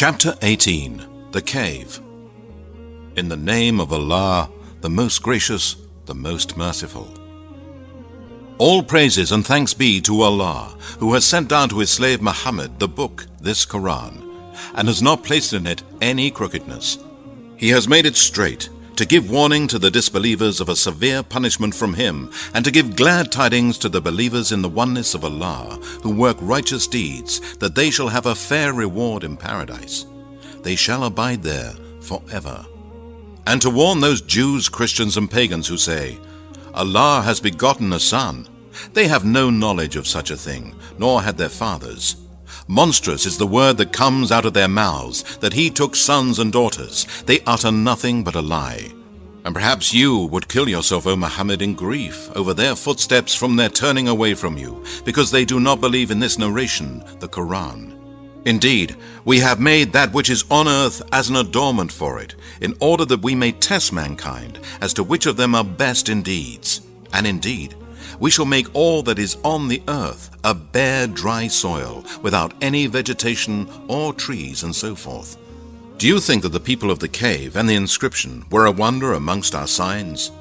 Chapter 18. The Cave. In the name of Allah, the most gracious, the most merciful. All praises and thanks be to Allah, who has sent down to his slave Muhammad the book, this Quran, and has not placed in it any crookedness. He has made it straight, to give warning to the disbelievers of a severe punishment from him, and to give glad tidings to the believers in the oneness of Allah, who work righteous deeds, that they shall have a fair reward in paradise. They shall abide there forever. And to warn those Jews, Christians, and pagans who say, Allah has begotten a son. They have no knowledge of such a thing, nor had their fathers. Monstrous is the word that comes out of their mouths, that he took sons and daughters. They utter nothing but a lie. And perhaps you would kill yourself, O Muhammad, in grief over their footsteps from their turning away from you, because they do not believe in this narration, the Quran. Indeed, we have made that which is on earth as an adornment for it, in order that we may test mankind as to which of them are best in deeds. And indeed, we shall make all that is on the earth a bare, dry soil, without any vegetation or trees and so forth. Do you think that the people of the cave and the inscription were a wonder amongst our signs?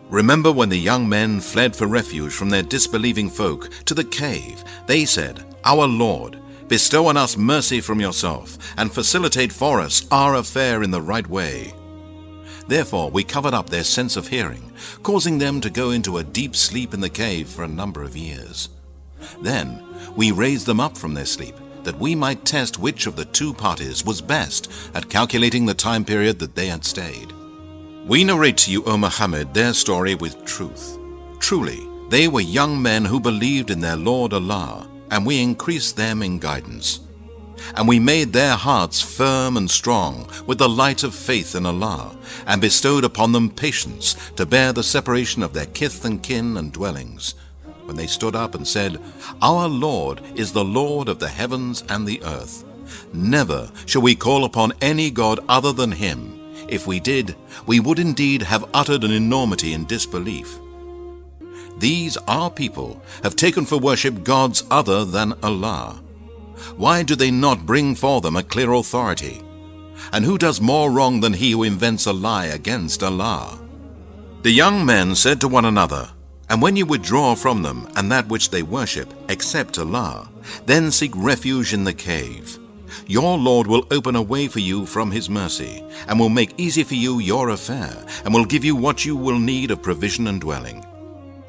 Remember when the young men fled for refuge from their disbelieving folk to the cave, they said, Our Lord, bestow on us mercy from yourself, and facilitate for us our affair in the right way. Therefore we covered up their sense of hearing, causing them to go into a deep sleep in the cave for a number of years. Then we raised them up from their sleep, that we might test which of the two parties was best at calculating the time period that they had stayed. We narrate to you, O Muhammad, their story with truth. Truly, they were young men who believed in their Lord Allah, and we increased them in guidance. And we made their hearts firm and strong with the light of faith in Allah, and bestowed upon them patience to bear the separation of their kith and kin and dwellings, when they stood up and said, Our Lord is the Lord of the heavens and the earth. Never shall we call upon any God other than him. If we did, we would indeed have uttered an enormity in disbelief. These, our people, have taken for worship gods other than Allah. Why do they not bring for them a clear authority? And who does more wrong than he who invents a lie against Allah? The young men said to one another, And when you withdraw from them and that which they worship, except Allah, then seek refuge in the cave. Your Lord will open a way for you from his mercy, and will make easy for you your affair, and will give you what you will need of provision and dwelling.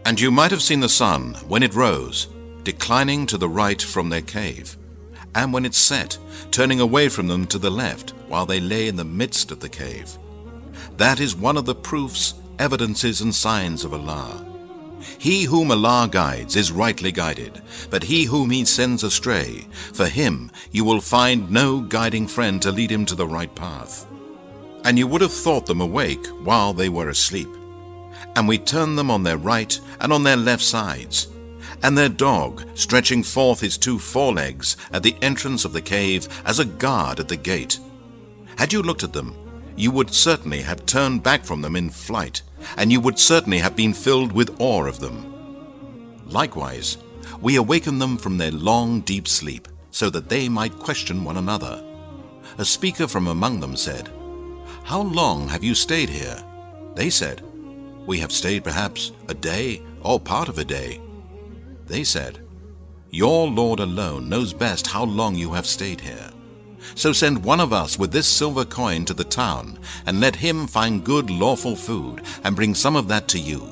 And you might have seen the sun, when it rose, declining to the right from their cave, and when it set, turning away from them to the left, while they lay in the midst of the cave. That is one of the proofs, evidences, and signs of Allah. He whom Allah guides is rightly guided, but he whom he sends astray, for him you will find no guiding friend to lead him to the right path. And you would have thought them awake while they were asleep. And we turned them on their right and on their left sides, and their dog stretching forth his two forelegs at the entrance of the cave as a guard at the gate. Had you looked at them, you would certainly have turned back from them in flight, and you would certainly have been filled with awe of them. Likewise, we awakened them from their long, deep sleep, so that they might question one another. A speaker from among them said, How long have you stayed here? They said, We have stayed perhaps a day or part of a day. They said, Your Lord alone knows best how long you have stayed here. So send one of us with this silver coin to the town, and let him find good lawful food, and bring some of that to you.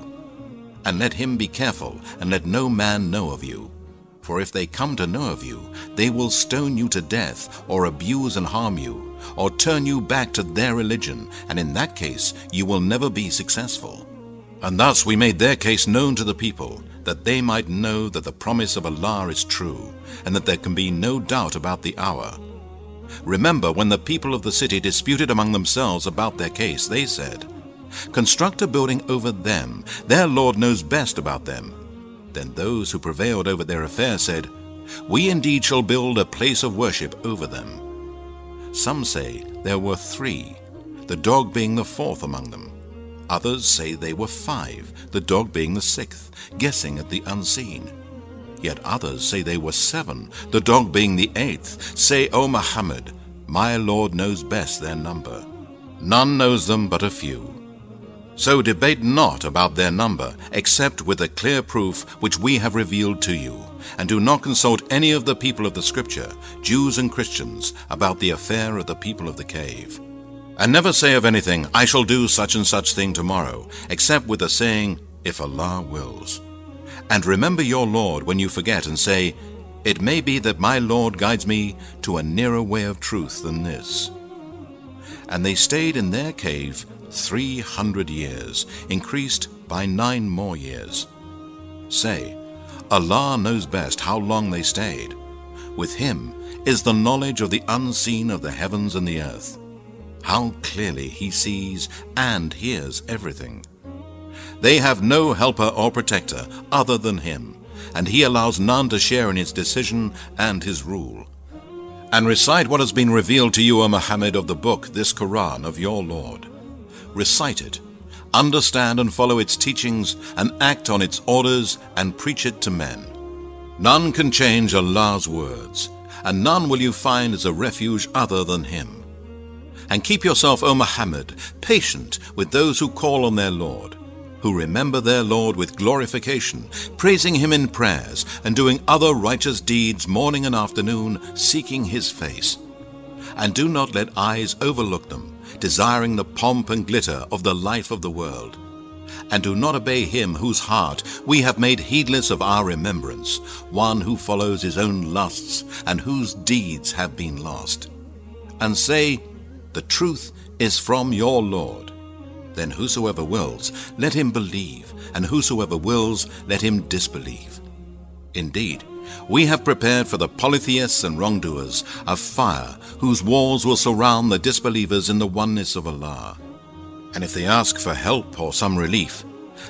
And let him be careful, and let no man know of you. For if they come to know of you, they will stone you to death, or abuse and harm you, or turn you back to their religion, and in that case you will never be successful. And thus we made their case known to the people, that they might know that the promise of Allah is true, and that there can be no doubt about the hour. Remember when the people of the city disputed among themselves about their case, they said, Construct a building over them, their Lord knows best about them. Then those who prevailed over their affair said, We indeed shall build a place of worship over them. Some say there were 3, the dog being the 4th among them. Others say they were 5, the dog being the 6th, guessing at the unseen. Yet others say they were 7, the dog being the 8th. Say, O Muhammad, My Lord knows best their number. None knows them but a few. So debate not about their number, except with the clear proof which we have revealed to you, and do not consult any of the people of the Scripture, Jews and Christians, about the affair of the people of the cave. And never say of anything, I shall do such and such thing tomorrow, except with the saying, if Allah wills. And remember your Lord when you forget, and say, it may be that my Lord guides me to a nearer way of truth than this. And they stayed in their cave 300 years, increased by 9 more years. Say, Allah knows best how long they stayed. With Him is the knowledge of the unseen of the heavens and the earth. How clearly He sees and hears everything. They have no helper or protector other than Him, and He allows none to share in His decision and His rule. And recite what has been revealed to you, O Muhammad, of the book, this Quran of your Lord. Recite it, understand and follow its teachings, and act on its orders and preach it to men. None can change Allah's words, and none will you find as a refuge other than Him. And keep yourself, O Muhammad, patient with those who call on their Lord, who remember their Lord with glorification, praising Him in prayers, and doing other righteous deeds morning and afternoon, seeking His face. And do not let eyes overlook them, desiring the pomp and glitter of the life of the world. And do not obey him whose heart we have made heedless of our remembrance, one who follows his own lusts, and whose deeds have been lost. And say, the truth is from your Lord. Then whosoever wills, let him believe, and whosoever wills, let him disbelieve. Indeed, we have prepared for the polytheists and wrongdoers a fire whose walls will surround the disbelievers in the oneness of Allah. And if they ask for help or some relief,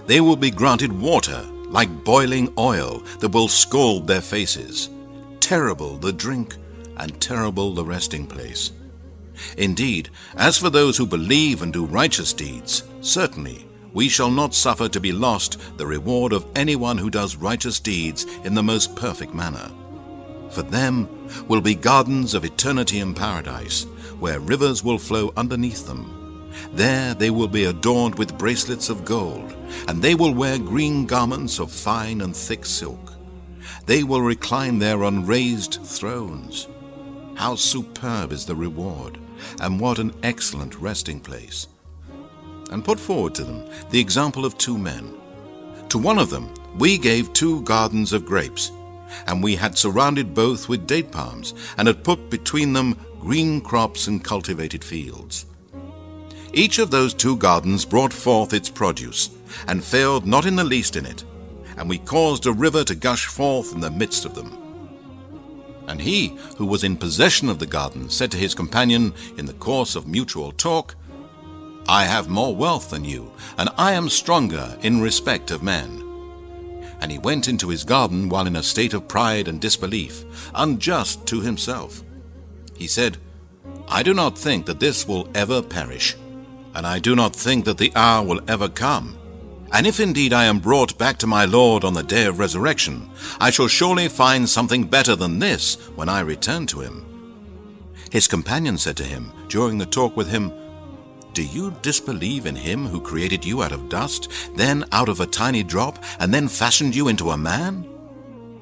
they will be granted water like boiling oil that will scald their faces. Terrible the drink and terrible the resting place. Indeed, as for those who believe and do righteous deeds, certainly we shall not suffer to be lost the reward of anyone who does righteous deeds in the most perfect manner. For them will be gardens of eternity in paradise, where rivers will flow underneath them. There they will be adorned with bracelets of gold, and they will wear green garments of fine and thick silk. They will recline there on raised thrones. How superb is the reward, and what an excellent resting place. And put forward to them the example of 2 men. To one of them we gave 2 gardens of grapes, and we had surrounded both with date palms, and had put between them green crops and cultivated fields. Each of those 2 gardens brought forth its produce, and failed not in the least in it, and we caused a river to gush forth in the midst of them. And he who was in possession of the garden said to his companion in the course of mutual talk, I have more wealth than you, and I am stronger in respect of men. And he went into his garden while in a state of pride and disbelief, unjust to himself. He said, I do not think that this will ever perish, and I do not think that the hour will ever come. And if indeed I am brought back to my Lord on the day of resurrection, I shall surely find something better than this when I return to him. His companion said to him during the talk with him, Do you disbelieve in him who created you out of dust, then out of a tiny drop, and then fashioned you into a man?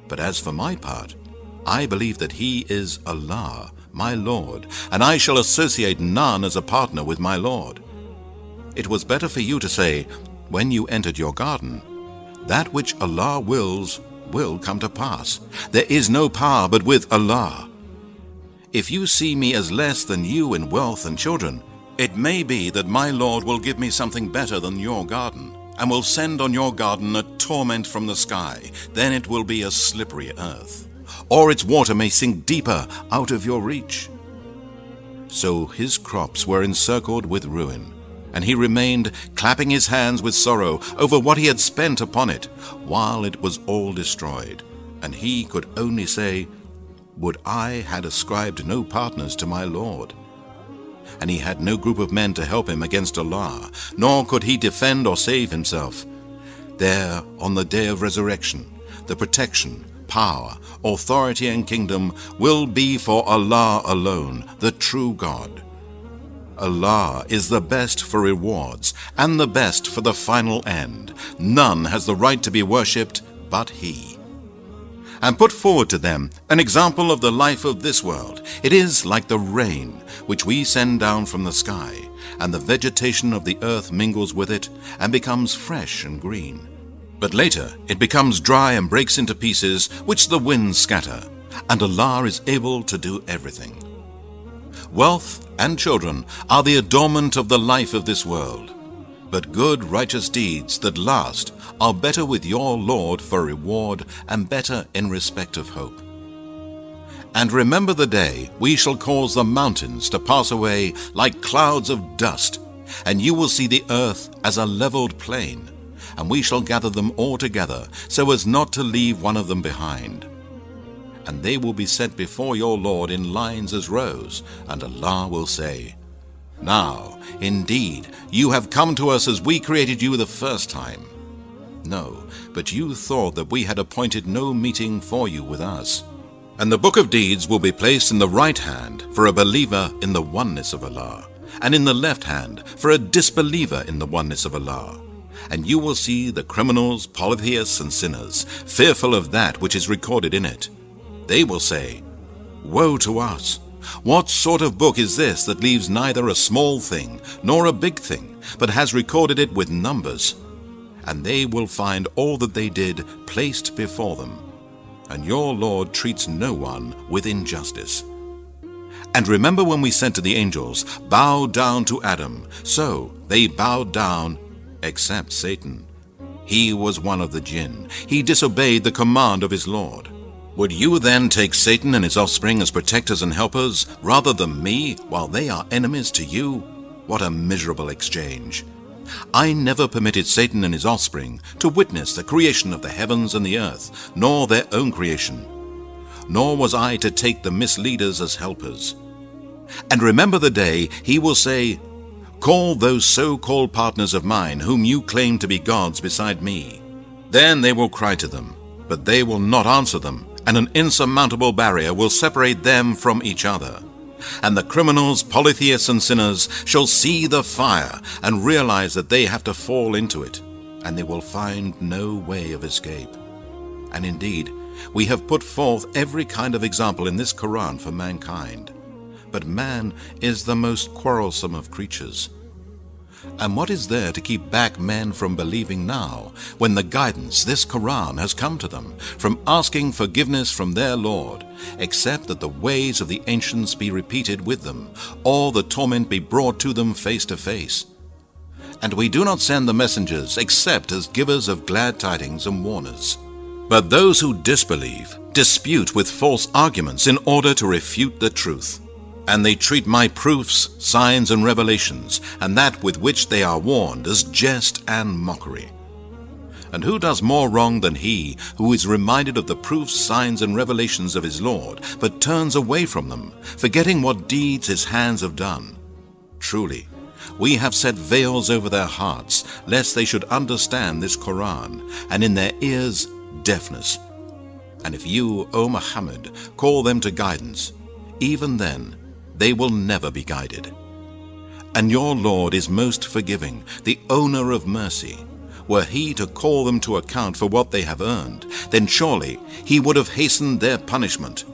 But as for my part, I believe that he is Allah, my Lord, and I shall associate none as a partner with my Lord. It was better for you to say, when you entered your garden, that which Allah wills will come to pass. There is no power but with Allah. If you see me as less than you in wealth and children, it may be that my Lord will give me something better than your garden, and will send on your garden a torment from the sky. Then it will be a slippery earth, or its water may sink deeper out of your reach. So his crops were encircled with ruin, and he remained clapping his hands with sorrow over what he had spent upon it, while it was all destroyed. And he could only say, Would I had ascribed no partners to my Lord. And he had no group of men to help him against Allah, nor could he defend or save himself. There, on the day of resurrection, the protection, power, authority, and kingdom will be for Allah alone, the true God. Allah is the best for rewards and the best for the final end. None has the right to be worshipped but He. And put forward to them an example of the life of this world. It is like the rain which we send down from the sky, and the vegetation of the earth mingles with it and becomes fresh and green. But later it becomes dry and breaks into pieces, which the winds scatter, and Allah is able to do everything. Wealth and children are the adornment of the life of this world, but good righteous deeds that last are better with your Lord for reward and better in respect of hope. And remember the day we shall cause the mountains to pass away like clouds of dust, and you will see the earth as a leveled plain, and we shall gather them all together so as not to leave one of them behind. And they will be set before your Lord in lines as rows, and Allah will say, "Now, indeed, you have come to us as we created you the first time. No, but you thought that we had appointed no meeting for you with us." And the book of deeds will be placed in the right hand for a believer in the oneness of Allah, and in the left hand for a disbeliever in the oneness of Allah. And you will see the criminals, polytheists, and sinners, fearful of that which is recorded in it. They will say, "Woe to us! What sort of book is this that leaves neither a small thing nor a big thing, but has recorded it with numbers?" And they will find all that they did placed before them. And your Lord treats no one with injustice. And remember when we said to the angels, "Bow down to Adam," so they bowed down, except Satan. He was one of the jinn. He disobeyed the command of his Lord. Would you then take Satan and his offspring as protectors and helpers, rather than me, while they are enemies to you? What a miserable exchange! I never permitted Satan and his offspring to witness the creation of the heavens and the earth, nor their own creation. Nor was I to take the misleaders as helpers. And remember the day he will say, "Call those so-called partners of mine whom you claim to be gods beside me." Then they will cry to them, but they will not answer them, and an insurmountable barrier will separate them from each other. And the criminals, polytheists, and sinners shall see the fire and realize that they have to fall into it, and they will find no way of escape. And indeed, we have put forth every kind of example in this Quran for mankind. But man is the most quarrelsome of creatures. And what is there to keep back men from believing now, when the guidance, this Quran, has come to them, from asking forgiveness from their Lord, except that the ways of the ancients be repeated with them, or the torment be brought to them face to face? And we do not send the messengers except as givers of glad tidings and warners. But those who disbelieve dispute with false arguments in order to refute the truth. And they treat my proofs, signs, and revelations, and that with which they are warned, as jest and mockery. And who does more wrong than he who is reminded of the proofs, signs, and revelations of his Lord, but turns away from them, forgetting what deeds his hands have done? Truly, we have set veils over their hearts, lest they should understand this Quran, and in their ears deafness. And if you, O Muhammad, call them to guidance, even then they will never be guided. And your Lord is most forgiving, the owner of mercy. Were he to call them to account for what they have earned, then surely he would have hastened their punishment.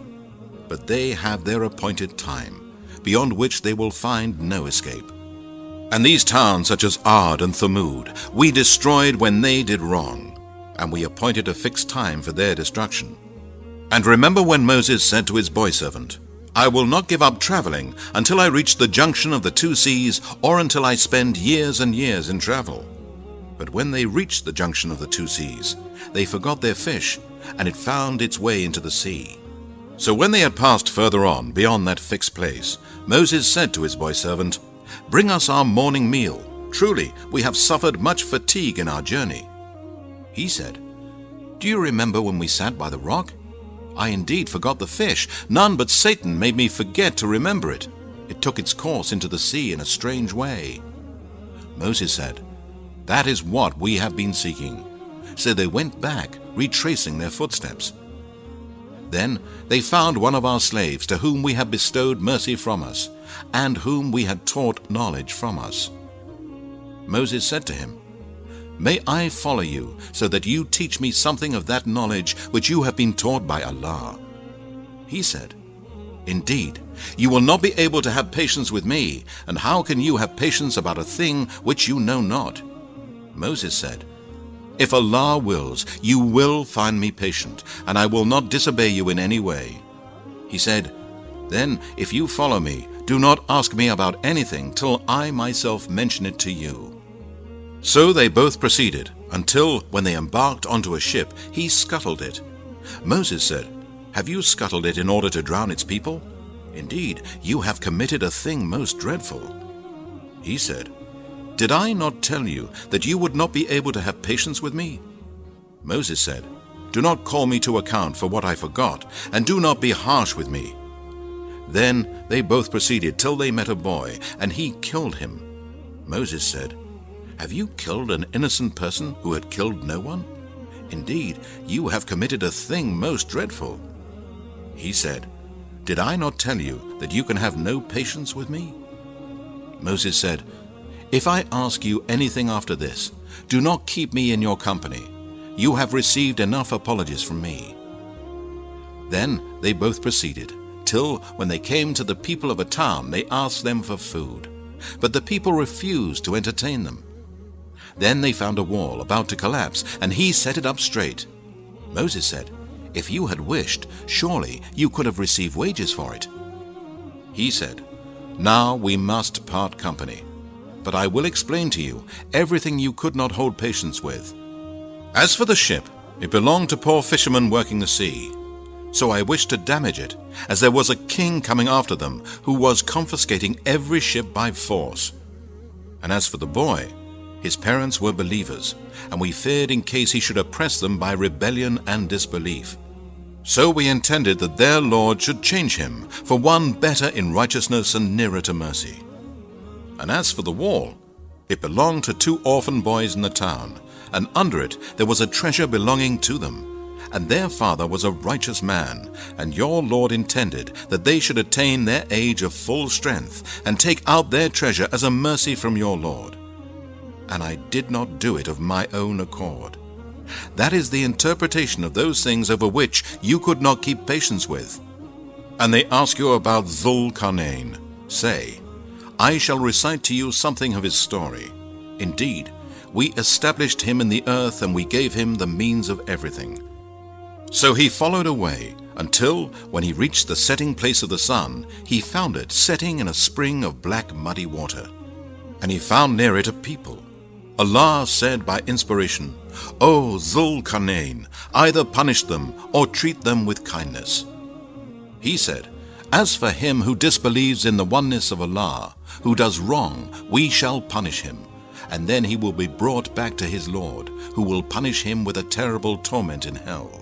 But they have their appointed time, beyond which they will find no escape. And these towns such as Ad and Thamud we destroyed when they did wrong, and we appointed a fixed time for their destruction. And remember when Moses said to his boy servant, "I will not give up traveling until I reach the junction of the two seas, or until I spend years and years in travel." But when they reached the junction of the two seas, they forgot their fish, and it found its way into the sea. So when they had passed further on, beyond that fixed place, Moses said to his boy servant, "Bring us our morning meal. Truly, we have suffered much fatigue in our journey." He said, "Do you remember when we sat by the rock? I indeed forgot the fish. None but Satan made me forget to remember it. It took its course into the sea in a strange way." Moses said, "That is what we have been seeking." So they went back, retracing their footsteps. Then they found one of our slaves to whom we had bestowed mercy from us, and whom we had taught knowledge from us. Moses said to him, "May I follow you, so that you teach me something of that knowledge which you have been taught by Allah?" He said, "Indeed, you will not be able to have patience with me, and how can you have patience about a thing which you know not?" Moses said, "If Allah wills, you will find me patient, and I will not disobey you in any way." He said, "Then, if you follow me, do not ask me about anything till I myself mention it to you." So they both proceeded, until, when they embarked onto a ship, he scuttled it. Moses said, "Have you scuttled it in order to drown its people? Indeed, you have committed a thing most dreadful." He said, "Did I not tell you that you would not be able to have patience with me?" Moses said, "Do not call me to account for what I forgot, and do not be harsh with me." Then they both proceeded till they met a boy, and he killed him. Moses said, "Have you killed an innocent person who had killed no one? Indeed, you have committed a thing most dreadful." He said, "Did I not tell you that you can have no patience with me?" Moses said, "If I ask you anything after this, do not keep me in your company. You have received enough apologies from me." Then they both proceeded, till when they came to the people of a town, they asked them for food. But the people refused to entertain them. Then they found a wall about to collapse, and he set it up straight. Moses said, "If you had wished, surely you could have received wages for it." He said, "Now we must part company. But I will explain to you everything you could not hold patience with. As for the ship, it belonged to poor fishermen working the sea. So I wished to damage it, as there was a king coming after them who was confiscating every ship by force. And as for the boy, his parents were believers, and we feared in case he should oppress them by rebellion and disbelief. So we intended that their Lord should change him for one better in righteousness and nearer to mercy. And as for the wall, it belonged to 2 orphan boys in the town, and under it there was a treasure belonging to them. And their father was a righteous man, and your Lord intended that they should attain their age of full strength, and take out their treasure as a mercy from your Lord. And I did not do it of my own accord. That is the interpretation of those things over which you could not keep patience with. And they ask you about Dhul-Qarnayn. Say, I shall recite to you something of his story. Indeed, we established him in the earth, and we gave him the means of everything. So he followed away, until, when he reached the setting place of the sun, he found it setting in a spring of black muddy water. And he found near it a people. Allah said by inspiration, "O Dhul-Qarnayn, either punish them or treat them with kindness." He said, "As for him who disbelieves in the oneness of Allah, who does wrong, we shall punish him, and then he will be brought back to his Lord, who will punish him with a terrible torment in hell.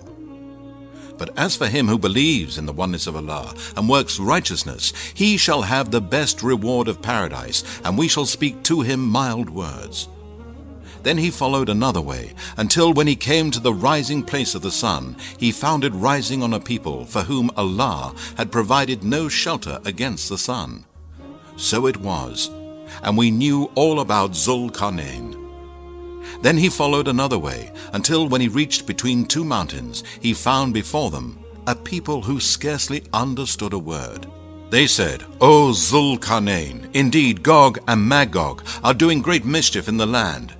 But as for him who believes in the oneness of Allah and works righteousness, he shall have the best reward of paradise, and we shall speak to him mild words." Then he followed another way, until when he came to the rising place of the sun, he found it rising on a people for whom Allah had provided no shelter against the sun. So it was, and we knew all about Dhul-Qarnayn. Then he followed another way, until when he reached between 2 mountains, he found before them a people who scarcely understood a word. They said, "O Dhul-Qarnayn, indeed Gog and Magog are doing great mischief in the land.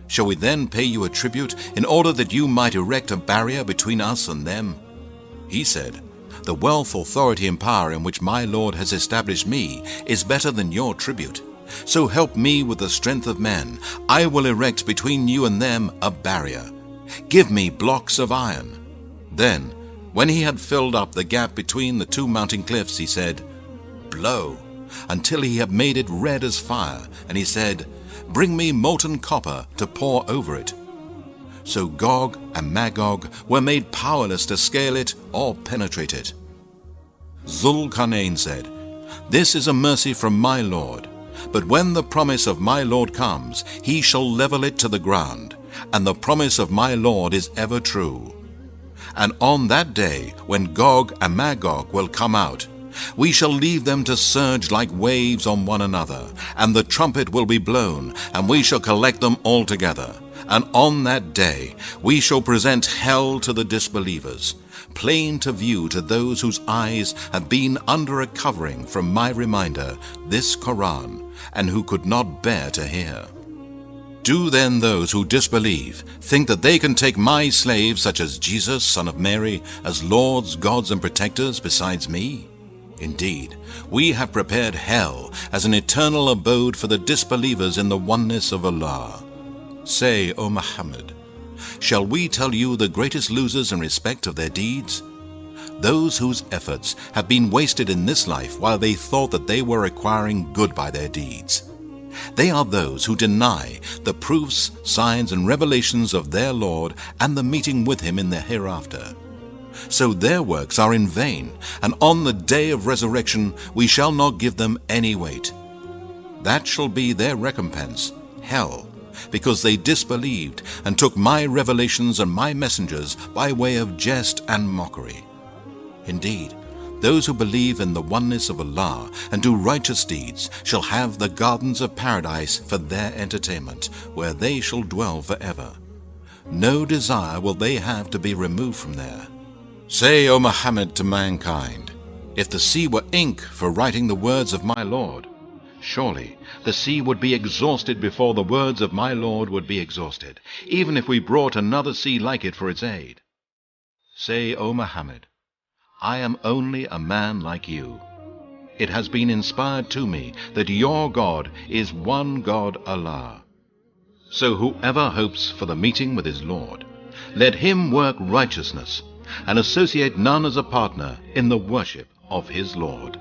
Shall we then pay you a tribute in order that you might erect a barrier between us and them?" He said, "The wealth, authority, and power in which my Lord has established me is better than your tribute. So help me with the strength of men. I will erect between you and them a barrier. Give me blocks of iron." Then, when he had filled up the gap between the 2 mountain cliffs, he said, "Blow," until he had made it red as fire, and he said, "Bring me molten copper to pour over it." So Gog and Magog were made powerless to scale it or penetrate it. Dhul-Qarnayn said, "This is a mercy from my Lord, but when the promise of my Lord comes, he shall level it to the ground, and the promise of my Lord is ever true. And on that day, when Gog and Magog will come out, we shall leave them to surge like waves on one another, and the trumpet will be blown, and we shall collect them all together. And on that day we shall present hell to the disbelievers, plain to view to those whose eyes have been under a covering from my reminder, this Quran, and who could not bear to hear. Do then those who disbelieve think that they can take my slaves, such as Jesus, son of Mary, as lords, gods, and protectors besides me? Indeed, we have prepared hell as an eternal abode for the disbelievers in the oneness of Allah. Say, O Muhammad, shall we tell you the greatest losers in respect of their deeds? Those whose efforts have been wasted in this life while they thought that they were acquiring good by their deeds. They are those who deny the proofs, signs, and revelations of their Lord and the meeting with Him in the hereafter. So their works are in vain, and on the day of resurrection we shall not give them any weight. That shall be their recompense, hell, because they disbelieved and took my revelations and my messengers by way of jest and mockery. Indeed, those who believe in the oneness of Allah and do righteous deeds shall have the gardens of paradise for their entertainment, where they shall dwell forever. No desire will they have to be removed from there. Say, O Muhammad, to mankind, if the sea were ink for writing the words of my Lord, surely the sea would be exhausted before the words of my Lord would be exhausted, even if we brought another sea like it for its aid. Say, O Muhammad, I am only a man like you. It has been inspired to me that your God is one God, Allah. So whoever hopes for the meeting with his Lord, let him work righteousness and associate none as a partner in the worship of his Lord.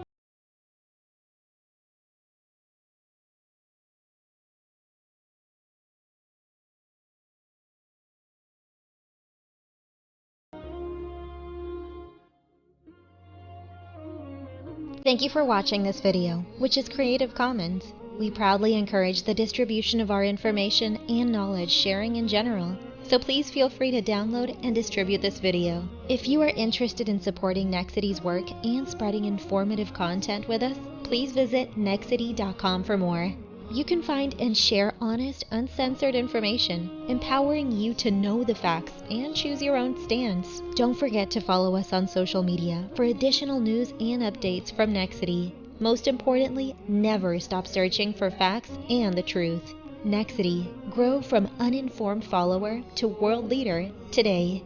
Thank you for watching this video, which is Creative Commons. We proudly encourage the distribution of our information and knowledge sharing in general, so please feel free to download and distribute this video. If you are interested in supporting Nexity's work and spreading informative content with us, please visit nexity.com for more. You can find and share honest, uncensored information, empowering you to know the facts and choose your own stance. Don't forget to follow us on social media for additional news and updates from Nexity. Most importantly, never stop searching for facts and the truth. Nexity, grow from uninformed follower to world leader today.